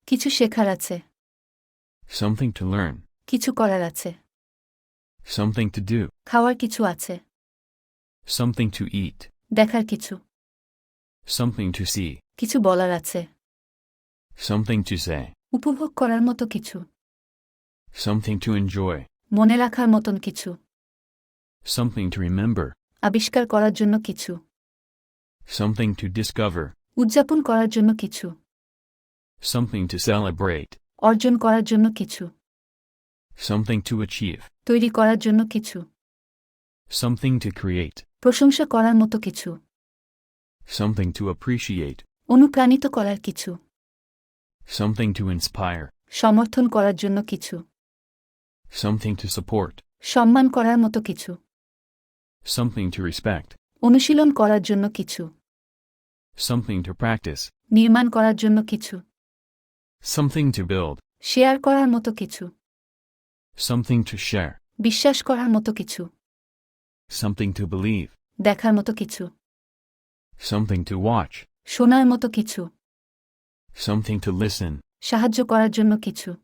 কিছু শেখার আছে। Something to learn. কিছু করার আছে। Something to do. খাওয়ার কিছু আছে। Something to eat. দেখার কিছু। Something to see. কিছু বলার আছে। Something to say. উপভোগ করার মতো কিছু। Something to enjoy. মনে রাখার মতন কিছু। Something to remember. আবিষ্কার করার জন্য কিছু। Something to discover. উদযাপন করার জন্য কিছু। Something to celebrate. অর্জন করার জন্য কিছু। Something to achieve. তৈরি করার জন্য কিছু। Something to create. প্রশংসা করার মতো কিছু। Something to appreciate. অনুপ্রাণিত করার কিছু। Something to inspire. সমর্থন করার জন্য কিছু। Something to support. সম্মান করার মতো কিছু। Something to respect. অনুশীলন করার জন্য কিছু। Something to practice. নির্মাণ করার জন্য কিছু। Something to build. শেয়ার করার মতো কিছু। Something to share. বিশ্বাস করার মতো কিছু। Something to believe. দেখার মতো কিছু। Something to watch. শোনার মতো কিছু। Something to listen. সাহায্য করার জন্য কিছু।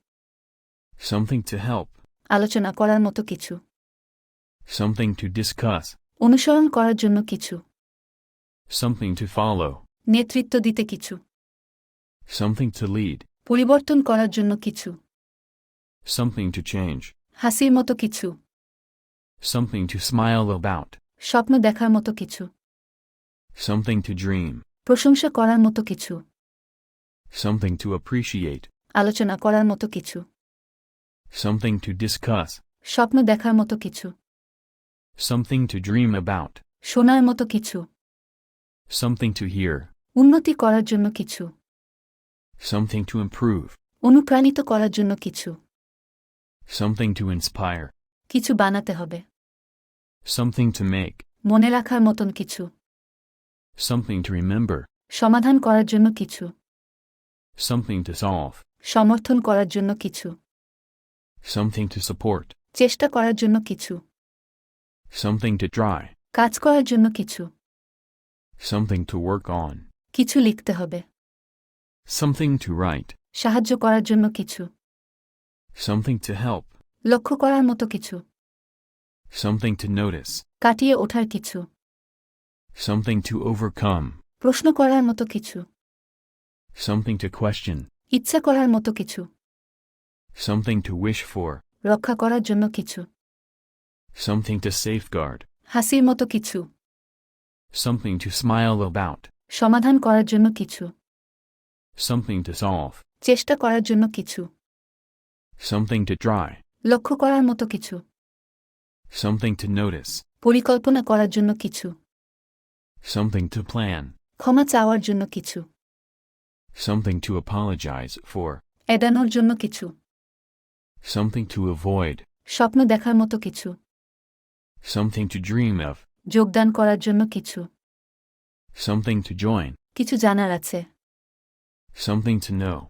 Something to help. আলোচনা করার মতো কিছু। Something to discuss. অনুসরণ করার জন্য কিছু। Something to follow. নেতৃত্ব দিতে কিছু। Something to lead. পরিবর্তন করার জন্য কিছু। Something to change. হাসির মতো কিছু। Something to smile about. স্বপ্ন দেখার মতো কিছু। Something to dream. প্রশংসা করার মতো কিছু। Something to appreciate. আলোচনা করার মতো কিছু। Something to discuss. স্বপ্ন দেখার মতো কিছু। Something to dream about. শোনার মতো কিছু। Something to hear. উন্নতি করার জন্য কিছু। Something to improve. অনুপ্রাণিত করার জন্য কিছু। Something to inspire. কিছু বানাতে হবে। Something to make. মনে রাখার মতন কিছু। Something to remember. সমাধান করার জন্য কিছু। Something to solve. সমর্থন করার জন্য কিছু। Something to support. চেষ্টা করার জন্য কিছু। Something to try. কাজ করার জন্য কিছু। Something to work on. কিছু লিখতে হবে। Something to write. সাহায্য করার জন্য কিছু। Something to help. লক্ষ্য করার মতো কিছু। Something to notice. কাটিয়ে ওঠার কিছু। Something to overcome. প্রশ্ন করার মতো কিছু। Something to question. ইচ্ছা করার মতো কিছু। Something to wish for. রক্ষা করার জন্য কিছু। Something to safeguard. হাসির মতো কিছু। Something to smile about. সমাধান করার জন্য কিছু। Something to solve. চেষ্টা করার জন্য কিছু। Something to try. লক্ষ্য করার মতো কিছু। Something to notice. পরিকল্পনা করার জন্য কিছু। Something to plan. ক্ষমা চাওয়ার জন্য কিছু। Something to apologize for. এড়ানোর জন্য কিছু। Something to avoid. স্বপ্ন দেখার মতো কিছু। Something to dream of. যোগদান করার জন্য কিছু। Something to join. কিছু জানার আছে। Something to know.